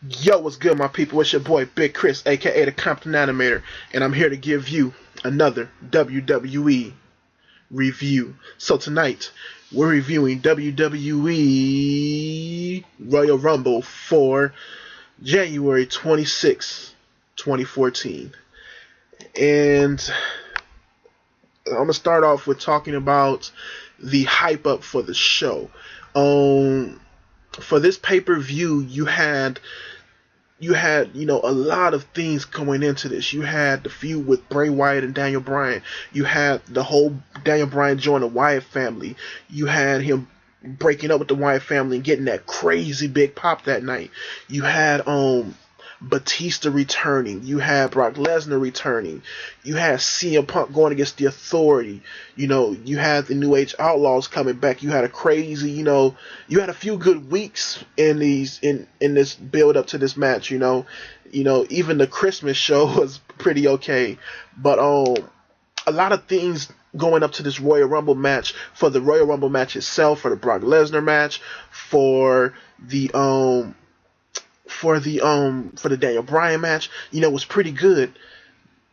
Yo, what's good, my people? It's your boy Big Chris, aka the Compton Animator, and I'm here to give you another WWE review. So tonight, we're reviewing WWE Royal Rumble for January 26, 2014. And I'm gonna start off with talking about the hype up for the show. For this pay-per-view, you had a lot of things going into this. You had the feud with Bray Wyatt and Daniel Bryan. You had the whole Daniel Bryan join the Wyatt family. You had him breaking up with the Wyatt family and getting that crazy big pop that night. You had Batista returning. You had Brock Lesnar returning. You had CM Punk going against the Authority. You had the New Age Outlaws coming back. You had a crazy, you had a few good weeks in this build up to this match. Even the Christmas show was pretty okay, but a lot of things going up to this Royal Rumble match. For the Royal Rumble match itself, for the Brock Lesnar match, for the Daniel Bryan match, was pretty good.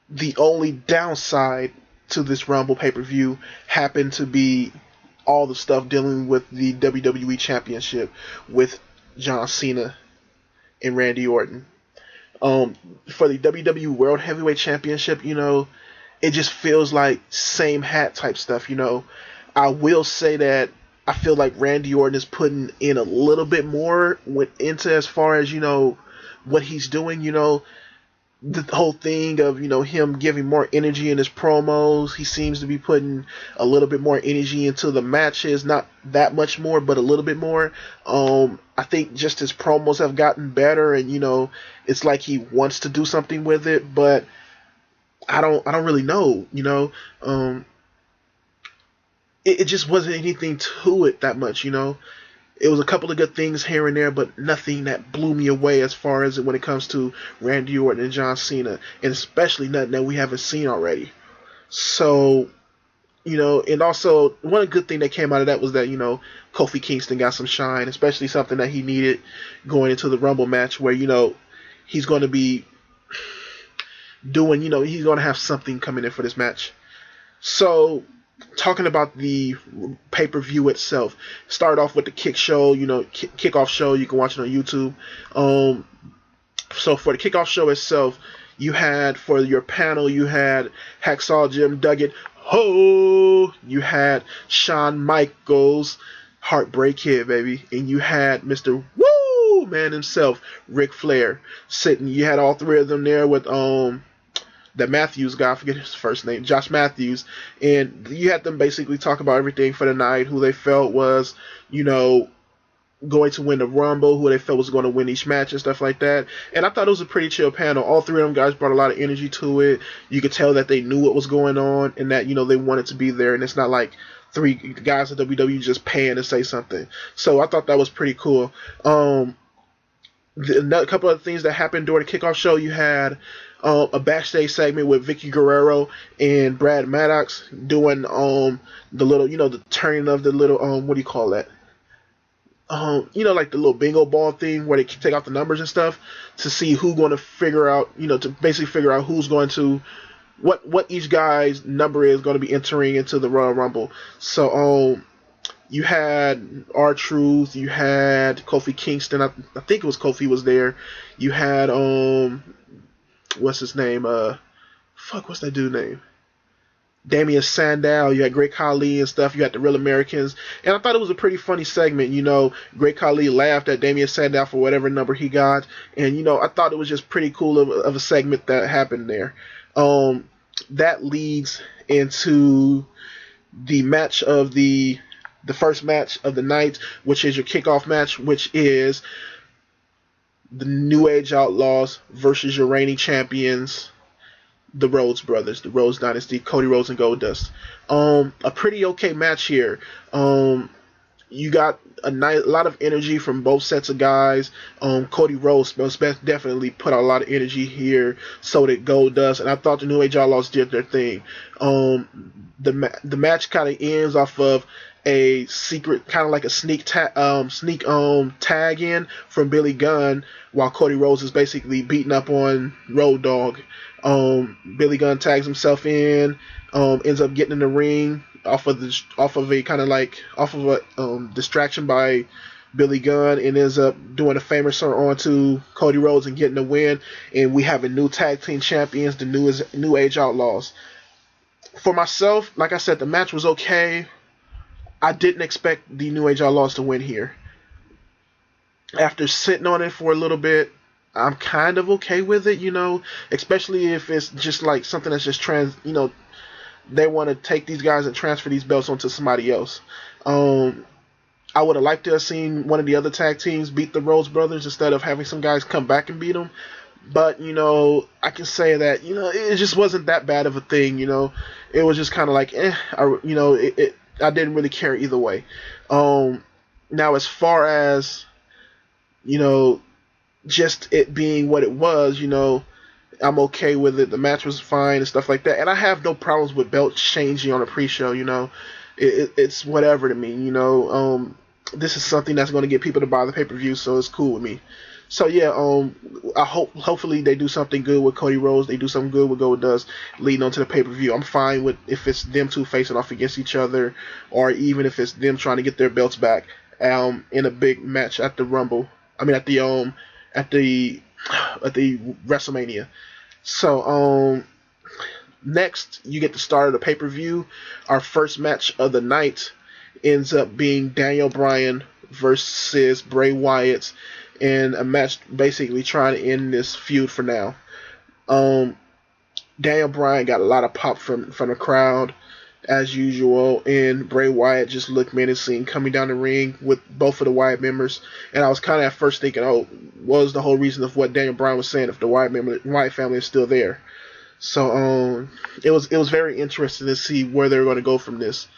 The only downside to this Rumble pay-per-view happened to be all the stuff dealing with the WWE Championship with John Cena and Randy Orton. For the WWE World Heavyweight Championship, it just feels like same hat type stuff. I will say that I feel like Randy Orton is putting in a little bit more into as far as, what he's doing, the whole thing of, him giving more energy in his promos. He seems to be putting a little bit more energy into the matches, not that much more, but a little bit more. I think just his promos have gotten better, and, it's like he wants to do something with it, but I don't really know, it just wasn't anything to it that much, It was a couple of good things here and there, but nothing that blew me away as far as when it comes to Randy Orton and John Cena, and especially nothing that we haven't seen already. So, and also one good thing that came out of that was that, Kofi Kingston got some shine, especially something that he needed going into the Rumble match where, he's going to be doing, he's going to have something coming in for this match. So, talking about the pay-per-view itself, start off with the kickoff show. You can watch it on YouTube. So for the kickoff show itself, you had, for your panel, you had Hacksaw Jim Duggan. You had Shawn Michaels, Heartbreak Kid, baby. And you had Mr. Woo Man himself, Ric Flair, sitting. You had all three of them there with the Matthews guy, I forget his first name, Josh Matthews, and you had them basically talk about everything for the night, who they felt was, going to win the Rumble, who they felt was going to win each match and stuff like that. And I thought it was a pretty chill panel. All three of them guys brought a lot of energy to it. You could tell that they knew what was going on and that, they wanted to be there, and it's not like three guys at WWE just paying to say something. So I thought that was pretty cool. A couple of things that happened during the kickoff show, you had a backstage segment with Vicky Guerrero and Brad Maddox doing the little, the turning of the little, what do you call that? Like the little bingo ball thing where they take out the numbers and stuff to see who's going to figure out, to basically figure out who's going to, what each guy's number is going to be entering into the Royal Rumble. So, you had R-Truth, you had Kofi Kingston, I think it was Kofi was there. You had, what's his name? What's that dude's name? Damian Sandow. You had Great Khali and stuff. You had the Real Americans. And I thought it was a pretty funny segment. Great Khali laughed at Damian Sandow for whatever number he got. And, I thought it was just pretty cool of a segment that happened there. That leads into the match of the first match of the night, which is your kickoff match, which is the New Age Outlaws versus your reigning champions, the Rhodes Brothers, the Rhodes Dynasty, Cody Rhodes and Goldust. A pretty okay match here. You got a lot of energy from both sets of guys. Cody Rhodes most definitely put out a lot of energy here. So did Goldust, and I thought the New Age Outlaws did their thing. The match kind of ends off of a secret, kind of like a sneak tag in from Billy Gunn, while Cody Rhodes is basically beating up on Road Dogg. Billy Gunn tags himself in, ends up getting in the ring off of a distraction by Billy Gunn, and ends up doing a famous onto Cody Rhodes and getting the win. And we have a new tag team champions, the New Age Outlaws. For myself, like I said, the match was okay. I didn't expect the New Age Outlaws to win here. After sitting on it for a little bit, I'm kind of okay with it, especially if it's just like something that's just they want to take these guys and transfer these belts onto somebody else. I would have liked to have seen one of the other tag teams beat the Rhodes Brothers instead of having some guys come back and beat them. But, I can say that, it just wasn't that bad of a thing, It was just kind of like, I didn't really care either way. Now, as far as, just it being what it was, I'm okay with it. The match was fine and stuff like that. And I have no problems with belts changing on a pre-show, It's whatever to me, This is something that's going to get people to buy the pay-per-view, so it's cool with me. So yeah, hopefully they do something good with Cody Rhodes. They do something good with Goldust leading on to the pay-per-view. I'm fine with if it's them two facing off against each other, or even if it's them trying to get their belts back in a big match at the Rumble. I mean at the WrestleMania. So next you get the start of the pay-per-view. Our first match of the night ends up being Daniel Bryan versus Bray Wyatt, in a match basically trying to end this feud for now. Daniel Bryan got a lot of pop from the crowd as usual, and Bray Wyatt just looked menacing coming down the ring with both of the Wyatt members. And I was kind of at first thinking, what was the whole reason of what Daniel Bryan was saying if the Wyatt family is still there? So it was very interesting to see where they were going to go from this.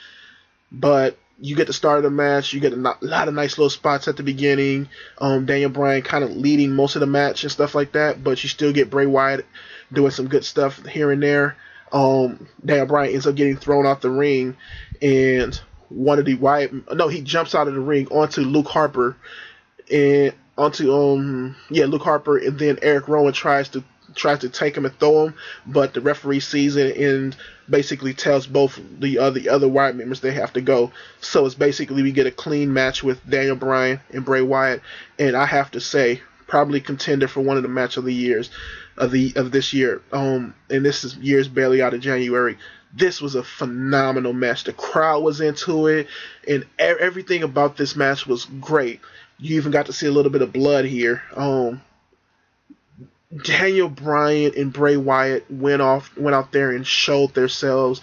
But you get the start of the match. You get a lot of nice little spots at the beginning. Daniel Bryan kind of leading most of the match and stuff like that. But you still get Bray Wyatt doing some good stuff here and there. Daniel Bryan ends up getting thrown off the ring, and he jumps out of the ring onto Luke Harper, and Luke Harper, and then Eric Rowan tries to take him and throw him, but the referee sees it and basically tells both the other Wyatt members they have to go. So it's basically we get a clean match with Daniel Bryan and Bray Wyatt, and I have to say probably contender for one of the match of the years of this year. And this is years barely out of January. This was a phenomenal match. The crowd was into it, and everything about this match was great. You even got to see a little bit of blood here. Daniel Bryan and Bray Wyatt went out there and showed themselves.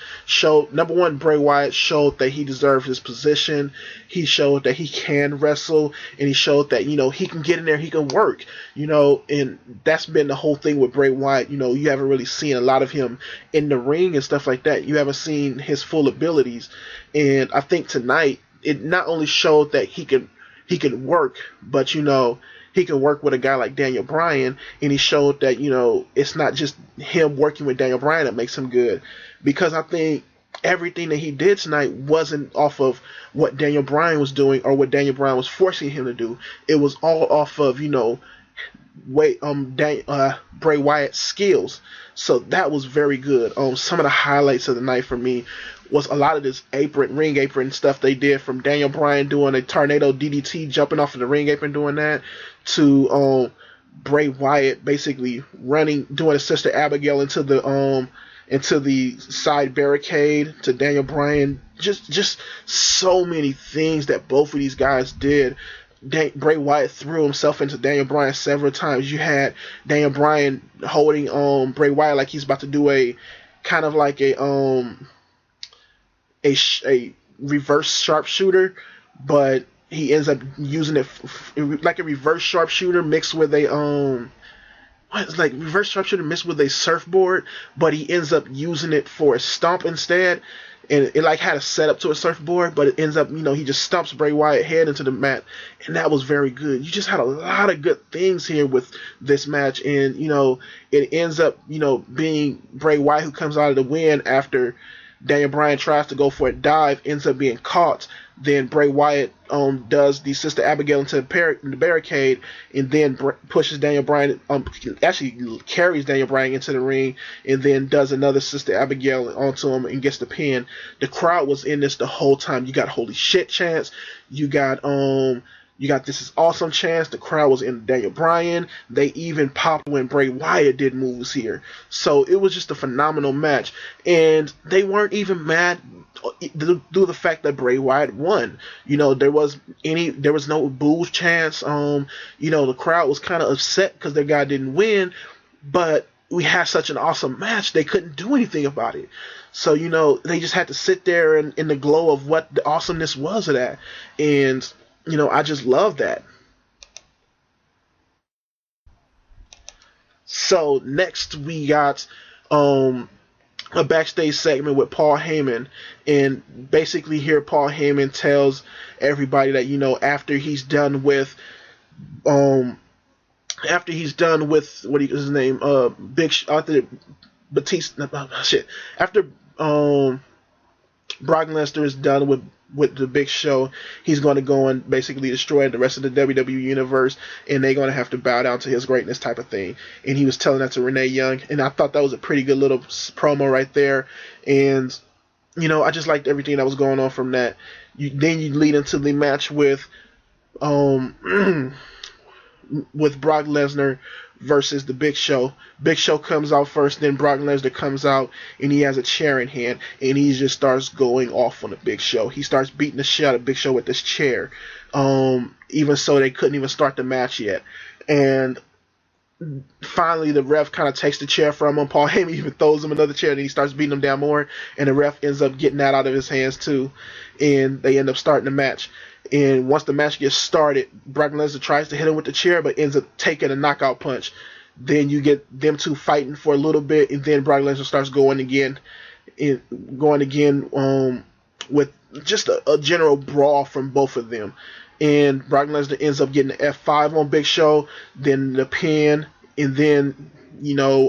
Number one, Bray Wyatt showed that he deserved his position. He showed that he can wrestle, and he showed that he can get in there, he can work. And that's been the whole thing with Bray Wyatt. You haven't really seen a lot of him in the ring and stuff like that. You haven't seen his full abilities, and I think tonight it not only showed that he can work, but he can work with a guy like Daniel Bryan, and he showed that, it's not just him working with Daniel Bryan that makes him good. Because I think everything that he did tonight wasn't off of what Daniel Bryan was doing or what Daniel Bryan was forcing him to do. It was all off of, Bray Wyatt's skills. So that was very good. Some of the highlights of the night for me was a lot of this ring apron stuff they did, from Daniel Bryan doing a tornado DDT, jumping off of the ring apron doing that, to Bray Wyatt basically doing a Sister Abigail into the side barricade, to Daniel Bryan. Just so many things that both of these guys did. Bray Wyatt threw himself into Daniel Bryan several times. You had Daniel Bryan holding Bray Wyatt like he's about to do a kind of like a reverse sharpshooter, but he ends up using it like a reverse sharpshooter mixed with a reverse sharpshooter mixed with a surfboard, but he ends up using it for a stomp instead. And it like had a setup to a surfboard, but it ends up, he just stomps Bray Wyatt head into the mat, and that was very good. You just had a lot of good things here with this match, and it ends up, being Bray Wyatt who comes out of the win after Daniel Bryan tries to go for a dive, ends up being caught. Then Bray Wyatt does the Sister Abigail into the barricade, and then pushes Daniel Bryan, actually carries Daniel Bryan into the ring, and then does another Sister Abigail onto him and gets the pin. The crowd was in this the whole time. You got holy shit chants. You got this is awesome chance. The crowd was in Daniel Bryan. They even popped when Bray Wyatt did moves here. So it was just a phenomenal match. And they weren't even mad due to the fact that Bray Wyatt won. There was no booze chance. The crowd was kind of upset because their guy didn't win. But we had such an awesome match, they couldn't do anything about it. So, they just had to sit there in the glow of what the awesomeness was of that. And I just love that. So next we got a backstage segment with Paul Heyman, and basically here Paul Heyman tells everybody that after he's done with what his name after Batista after Brock Lesnar is done with the Big Show, he's going to go and basically destroy the rest of the WWE universe, and they're going to have to bow down to his greatness type of thing. And he was telling that to Renee Young, and I thought that was a pretty good little promo right there. And I just liked everything that was going on from that. Then you lead into the match with Brock Lesnar versus the Big Show. Big Show comes out first, then Brock Lesnar comes out, and he has a chair in hand, and he just starts going off on the Big Show. He starts beating the shit out of Big Show with this chair. Even so, they couldn't even start the match yet. And finally, the ref kind of takes the chair from him. Paul Heyman even throws him another chair, and he starts beating him down more, and the ref ends up getting that out of his hands too, and they end up starting the match. And once the match gets started, Brock Lesnar tries to hit him with the chair, but ends up taking a knockout punch. Then you get them two fighting for a little bit, and then Brock Lesnar starts going again with just a general brawl from both of them. And Brock Lesnar ends up getting the F5 on Big Show, then the pin, and then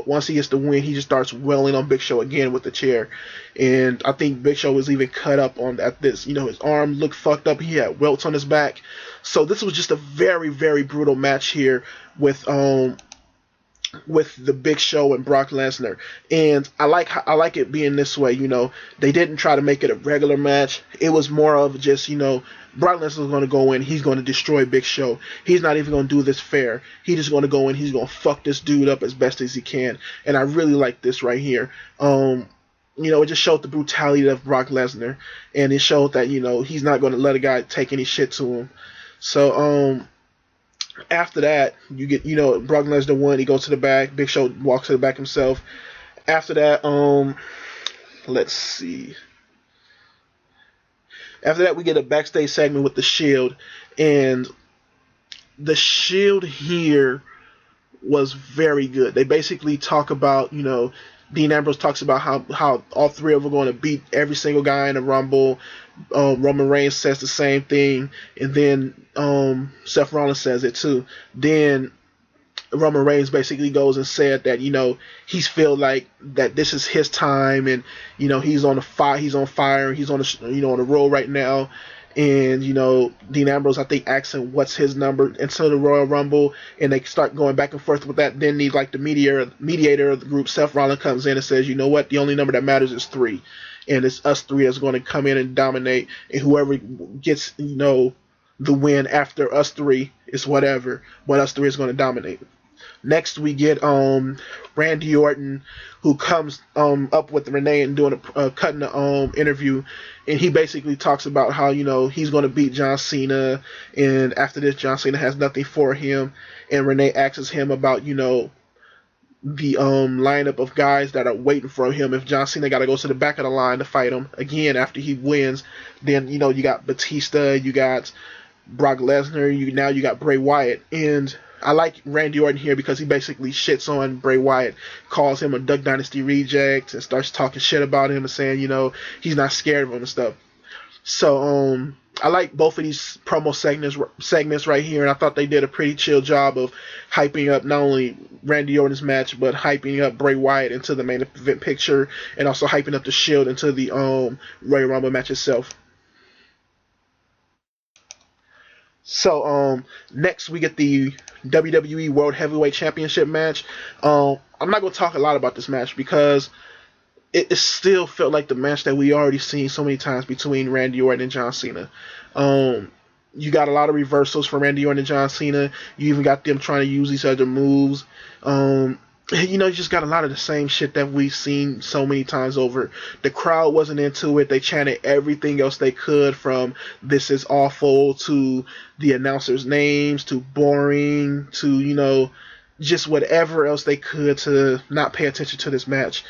once he gets the win, he just starts wailing on Big Show again with the chair. And I think Big Show was even cut up at this. His arm looked fucked up. He had welts on his back. So this was just a very, very brutal match here with the Big Show and Brock Lesnar. And I like it being this way. They didn't try to make it a regular match. It was more of just, Brock Lesnar is going to go in. He's going to destroy Big Show. He's not even going to do this fair. He's just going to go in. He's going to fuck this dude up as best as he can. And I really like this right here. It just showed the brutality of Brock Lesnar. And it showed that, he's not going to let a guy take any shit to him. So, after that, you get, Brock Lesnar won. He goes to the back. Big Show walks to the back himself. After that, let's see. After that, we get a backstage segment with The Shield, and The Shield here was very good. They basically talk about, Dean Ambrose talks about how all three of them are going to beat every single guy in the Rumble. Roman Reigns says the same thing, and then Seth Rollins says it too. Then Roman Reigns basically goes and said that he's feel like that this is his time, and he's on fire, he's on the roll right now. And Dean Ambrose, I think, asks him what's his number into the Royal Rumble, and they start going back and forth with that. Then the mediator of the group, Seth Rollins, comes in and says, you know what, the only number that matters is 3, and it's us 3 that's going to come in and dominate, and whoever gets the win after us 3 is whatever, but us 3 is going to dominate. Next, we get Randy Orton, who comes up with Renee and cutting the interview, and he basically talks about how he's going to beat John Cena, and after this John Cena has nothing for him, and Renee asks him about the lineup of guys that are waiting for him if John Cena got to go to the back of the line to fight him again after he wins. Then you got Batista, you got Brock Lesnar, you got Bray Wyatt. And I like Randy Orton here because he basically shits on Bray Wyatt, calls him a Duck Dynasty reject, and starts talking shit about him and saying, he's not scared of him and stuff. So, I like both of these promo segments right here, and I thought they did a pretty chill job of hyping up not only Randy Orton's match, but hyping up Bray Wyatt into the main event picture, and also hyping up the Shield into the Royal Rumble match itself. So next we get the WWE World Heavyweight Championship match. I'm not gonna talk a lot about this match because it still felt like the match that we already seen so many times between Randy Orton and John Cena. Um, you got a lot of reversals from Randy Orton and John Cena. You even got them trying to use each other moves. You just got a lot of the same shit that we've seen so many times over. The crowd wasn't into it. They chanted everything else they could, from "this is awful" to the announcers' names to boring to just whatever else they could to not pay attention to this match.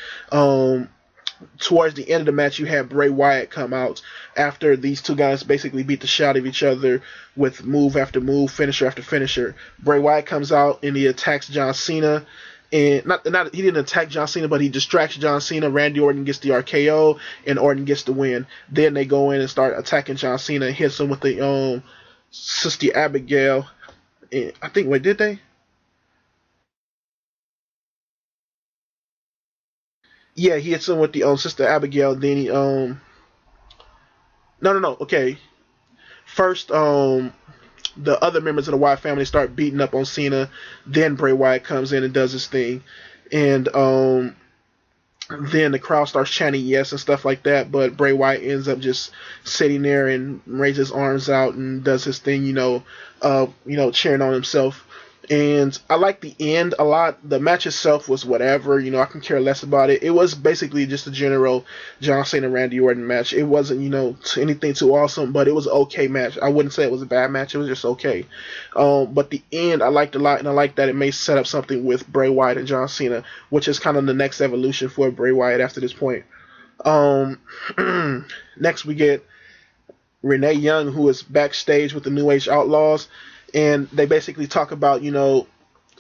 Towards the end of the match, you had Bray Wyatt come out after these two guys basically beat the shit out of each other with move after move, finisher after finisher. Bray Wyatt comes out and he attacks John Cena. And not he didn't attack John Cena, but he distracts John Cena. Randy Orton gets the RKO, and Orton gets the win. Then they go in and start attacking John Cena and hits him with the Sister Abigail. And I think, wait, did they? Yeah, he hits him with the Sister Abigail. Then he no. Okay, first the other members of the Wyatt family start beating up on Cena. Then Bray Wyatt comes in and does his thing, and then the crowd starts chanting yes and stuff like that. But Bray Wyatt ends up just sitting there and raises his arms out and does his thing, cheering on himself. And I like the end a lot. The match itself was whatever, I can care less about it. It was basically just a general John Cena Randy Orton match. It wasn't, anything too awesome, but it was an okay match. I wouldn't say it was a bad match. It was just okay. But the end I liked a lot, and I like that it may set up something with Bray Wyatt and John Cena, which is kind of the next evolution for Bray Wyatt after this point. Um, Next we get Renee Young, who is backstage with the New Age Outlaws, and they basically talk about,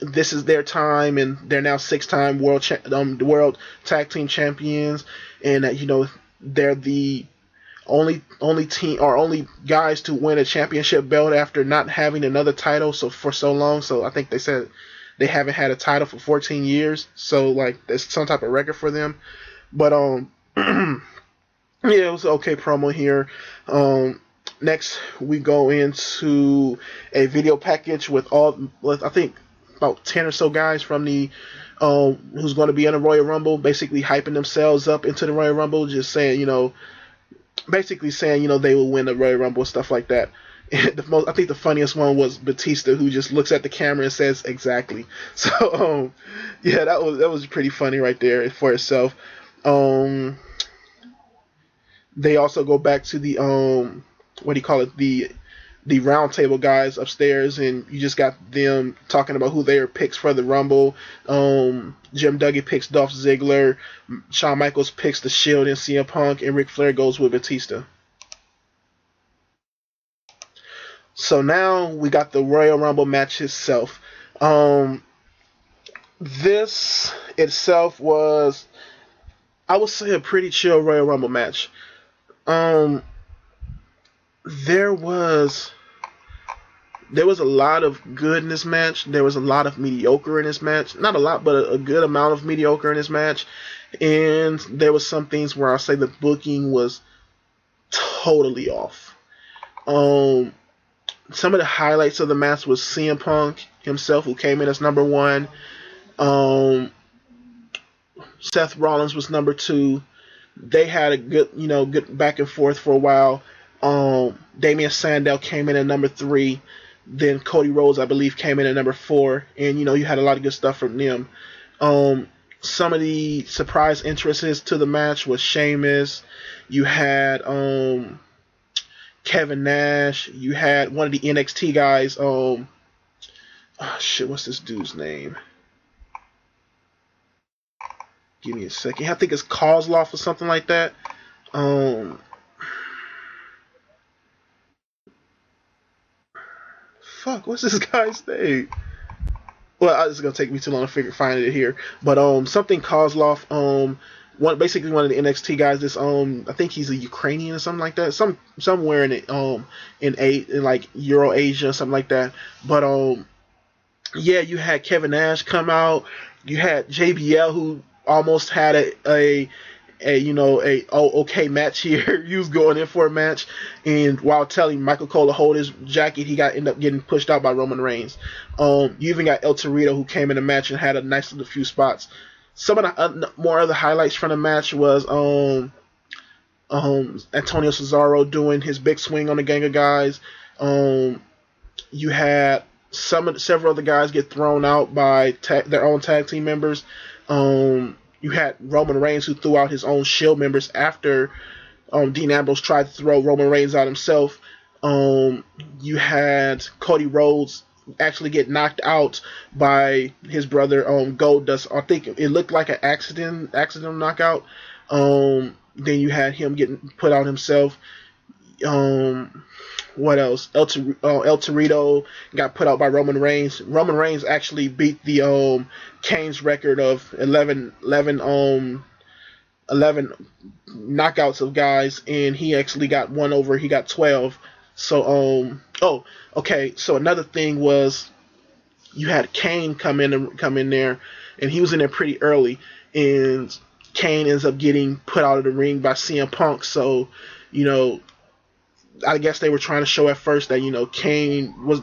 this is their time, and they're now six-time world tag team champions, and that they're the only team or only guys to win a championship belt after not having another title for so long. So I think they said they haven't had a title for 14 years. So like there's some type of record for them. But yeah, it was an okay promo here. Next, we go into a video package with I think, about 10 or so guys from the who's going to be in the Royal Rumble, basically hyping themselves up into the Royal Rumble, just saying, basically saying, they will win the Royal Rumble and stuff like that. I think the funniest one was Batista, who just looks at the camera and says exactly. So, yeah, that was pretty funny right there for itself. They also go back to the what do you call it, the round table guys upstairs, and you just got them talking about who their picks for the Rumble. Jim Duggan picks Dolph Ziggler, Shawn Michaels picks the Shield and CM Punk, and Ric Flair goes with Batista. So now we got the Royal Rumble match itself. This itself was, I would say, a pretty chill Royal Rumble match. There was a lot of good in this match. There was a lot of mediocre in this match. Not a lot, but a good amount of mediocre in this match. And there was some things where I'll say the booking was totally off. Some of the highlights of the match was CM Punk himself, who came in as number one. Seth Rollins was number two. They had a good back and forth for a while. Damian Sandow came in at number three. Then Cody Rhodes, I believe, came in at number four. And, you had a lot of good stuff from them. Some of the surprise entrances to the match was Sheamus. You had Kevin Nash. You had one of the NXT guys. What's this dude's name? Give me a second. I think it's Kozlov or something like that. What's this guy's name? Well, it's gonna take me too long to find it here. But something Kozlov. basically one of the NXT guys. This I think he's a Ukrainian or something like that. Somewhere in like Euro Asia or something like that. But yeah, you had Kevin Nash come out. You had JBL who almost had a okay match here. He was going in for a match, and while telling Michael Cole to hold his jacket, he ended up getting pushed out by Roman Reigns. You even got El Torito who came in the match and had a nice little few spots. Some of the more other highlights from the match was Antonio Cesaro doing his big swing on the gang of guys. You had several other guys get thrown out by their own tag team members. You had Roman Reigns who threw out his own Shield members after Dean Ambrose tried to throw Roman Reigns out himself. You had Cody Rhodes actually get knocked out by his brother Goldust. I think it looked like an accidental knockout. Then you had him getting put out himself. What else? El Torito got put out by Roman Reigns. Roman Reigns actually beat the Kane's record of 11 knockouts of guys, and he actually got one over. He got 12. So okay. So another thing was you had Kane come in there, and he was in there pretty early, and Kane ends up getting put out of the ring by CM Punk. So I guess they were trying to show at first that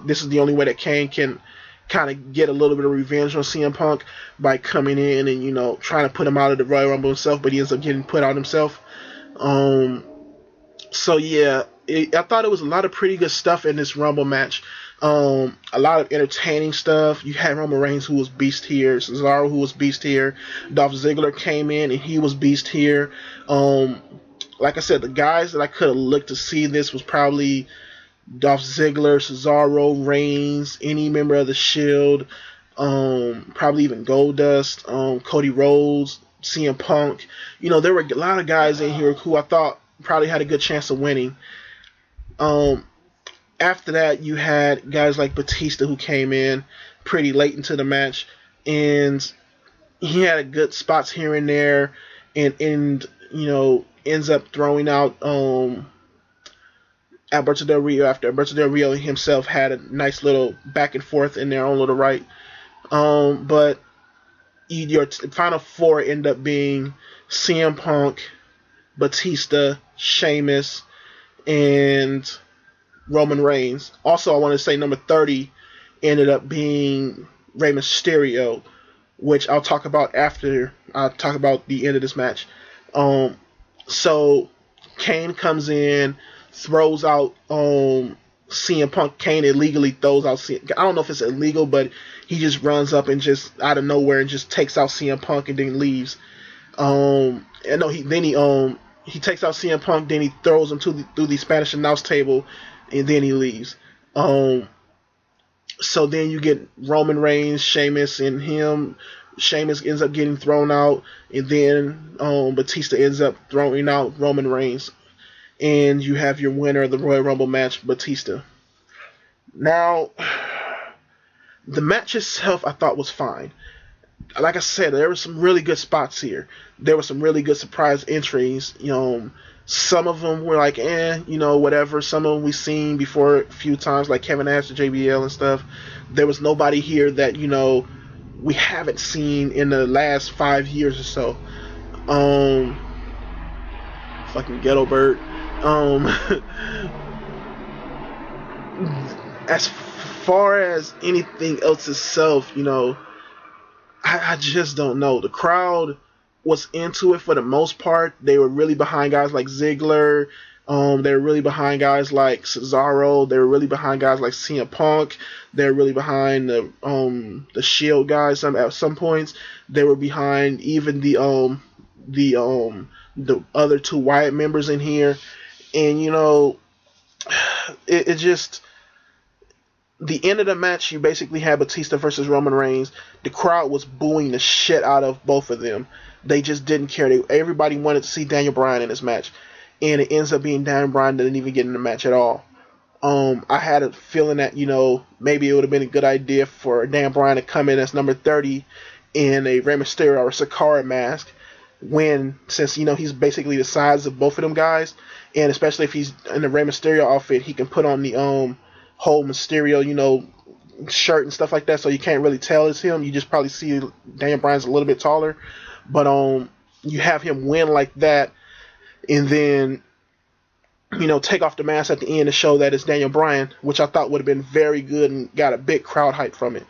this is the only way that Kane can kind of get a little bit of revenge on CM Punk by coming in and trying to put him out of the Royal Rumble himself, but he ends up getting put out himself. So yeah, I thought it was a lot of pretty good stuff in this Rumble match. A lot of entertaining stuff. You had Roman Reigns who was beast here, Cesaro who was beast here, Dolph Ziggler came in and he was beast here. Like I said, the guys that I could have looked to see this was probably Dolph Ziggler, Cesaro, Reigns, any member of the Shield, probably even Goldust, Cody Rhodes, CM Punk. There were a lot of guys in here who I thought probably had a good chance of winning. After that, you had guys like Batista who came in pretty late into the match, and he had good spots here and there, and ends up throwing out Alberto Del Rio after Alberto Del Rio himself had a nice little back and forth in their own little right. But your final four end up being CM Punk, Batista, Sheamus, and Roman Reigns. Also, I want to say number 30 ended up being Rey Mysterio, which I'll talk about after I talk about the end of this match. So Kane comes in, throws out CM Punk. Kane illegally throws out I don't know if it's illegal, but he just runs up and just out of nowhere and just takes out CM Punk and then leaves. He takes out CM Punk, then he throws him through the Spanish announce table, and then he leaves. So then you get Roman Reigns, Sheamus, and him. Sheamus ends up getting thrown out, and then Batista ends up throwing out Roman Reigns. And you have your winner of the Royal Rumble match, Batista. Now, the match itself I thought was fine. Like I said, there were some really good spots here. There were some really good surprise entries. Some of them were like, whatever. Some of them we've seen before a few times, like Kevin Nash and JBL and stuff. There was nobody here that, we haven't seen in the last 5 years or so. Fucking ghetto bird. As far as anything else itself, I just don't know. The crowd was into it for the most part. They were really behind guys like Ziggler. They were really behind guys like Cesaro. They were really behind guys like CM Punk. They were really behind the Shield guys. At some points, they were behind even the other two Wyatt members in here. And it just, the end of the match, you basically had Batista versus Roman Reigns. The crowd was booing the shit out of both of them. They just didn't care. Everybody wanted to see Daniel Bryan in this match. And it ends up being Daniel Bryan didn't even get in the match at all. I had a feeling that, maybe it would have been a good idea for Daniel Bryan to come in as number 30 in a Rey Mysterio or Sakara mask. win, since he's basically the size of both of them guys, and especially if he's in the Rey Mysterio outfit, he can put on the whole Mysterio shirt and stuff like that, so you can't really tell it's him. You just probably see Daniel Bryan's a little bit taller, but you have him win like that, and then take off the mask at the end to show that it's Daniel Bryan, which I thought would have been very good and got a big crowd hype from it.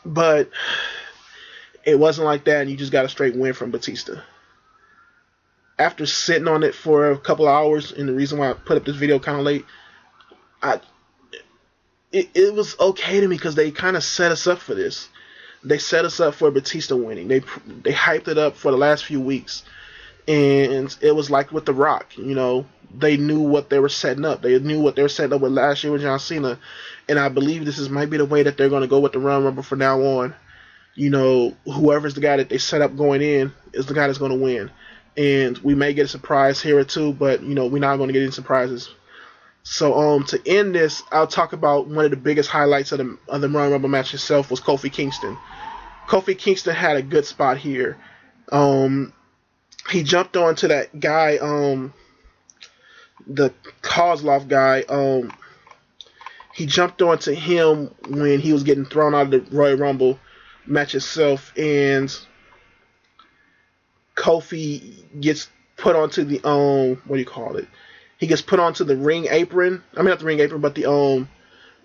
But it wasn't like that, and you just got a straight win from Batista. After sitting on it for a couple of hours, and the reason why I put up this video kind of late, it was okay to me because they kind of set us up for this. They set us up for Batista winning. They hyped it up for the last few weeks. And it was like with The Rock, they knew what they were setting up. They knew what they were setting up with last year with John Cena. And I believe this might be the way that they're going to go with the Royal Rumble from now on. Whoever's the guy that they set up going in is the guy that's going to win. And we may get a surprise here or two, but, we're not going to get any surprises. So to end this, I'll talk about one of the biggest highlights of the Royal Rumble match itself was Kofi Kingston. Kofi Kingston had a good spot here. He jumped onto that guy, the Kozlov guy. He jumped onto him when he was getting thrown out of the Royal Rumble match itself, and Kofi gets put onto the what do you call it? He gets put onto the ring apron. I mean, not the ring apron, but the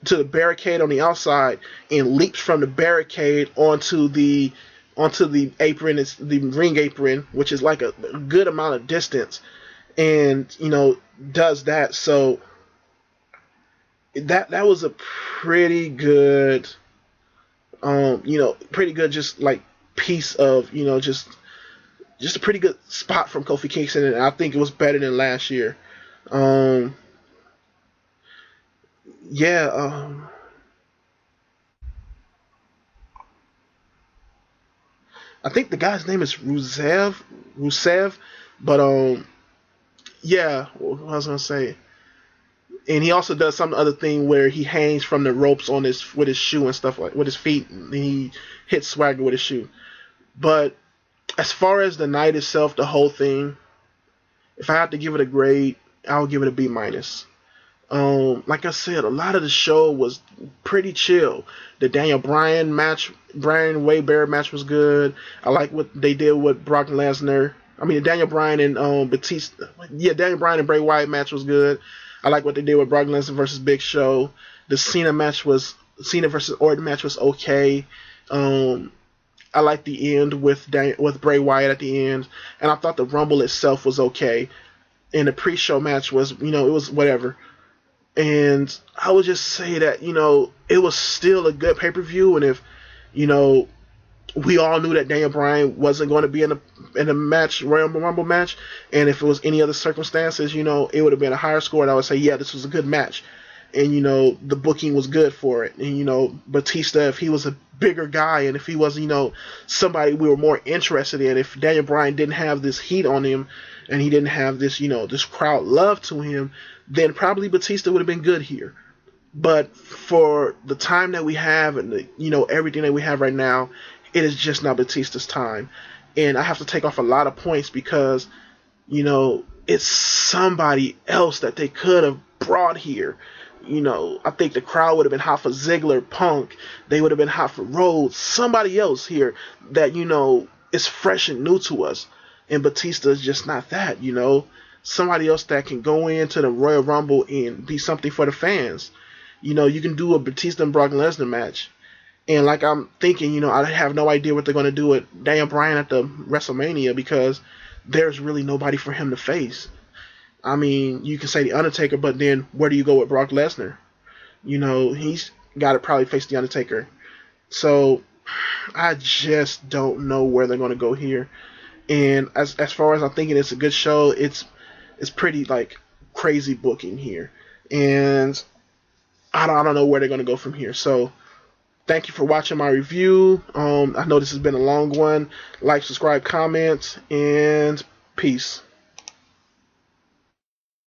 to the barricade on the outside, and leaps from the barricade onto the apron. It's the ring apron, which is like a good amount of distance, and does that. So that was a pretty good pretty good just like piece of just a pretty good spot from Kofi Kingston, and I think it was better than last year. I think the guy's name is Rusev, but yeah, what I was gonna say. And he also does some other thing where he hangs from the ropes with his shoe and stuff, like with his feet, and he hits Swagger with his shoe. But as far as the night itself, the whole thing, if I had to give it a grade, I would give it a B minus. Like I said, a lot of the show was pretty chill. The Daniel Bryan match, Bryan Wade Barrett match was good. I like what they did with Brock Lesnar. I mean, Daniel Bryan and Batista. Yeah, Daniel Bryan and Bray Wyatt match was good. I like what they did with Brock Lesnar versus Big Show. The Cena versus Orton match was okay. I like the end with Bray Wyatt at the end, and I thought the Rumble itself was okay. And the pre-show match was, it was whatever. And I would just say that, it was still a good pay-per-view, and if, we all knew that Daniel Bryan wasn't going to be in a match, Royal Rumble match, and if it was any other circumstances, it would have been a higher score, and I would say, yeah, this was a good match. And, the booking was good for it. And, Batista, if he was a bigger guy, and if he was, somebody we were more interested in, if Daniel Bryan didn't have this heat on him, and he didn't have this, this crowd love to him, then probably Batista would have been good here. But for the time that we have and everything that we have right now, it is just not Batista's time. And I have to take off a lot of points because, it's somebody else that they could have brought here. I think the crowd would have been hot for Ziggler, Punk. They would have been hot for Rhodes. Somebody else here that, is fresh and new to us. And Batista is just not that, Somebody else that can go into the Royal Rumble and be something for the fans. You can do a Batista and Brock Lesnar match. And like I'm thinking, I have no idea what they're going to do with Daniel Bryan at the WrestleMania because there's really nobody for him to face. I mean, you can say The Undertaker, but then where do you go with Brock Lesnar? He's got to probably face The Undertaker. So I just don't know where they're going to go here. And as far as I'm thinking, it's a good show. It's pretty like crazy booking here, and I don't know where they're going to go from here. So thank you for watching my review. I know this has been a long one. Like, subscribe, comment, and peace.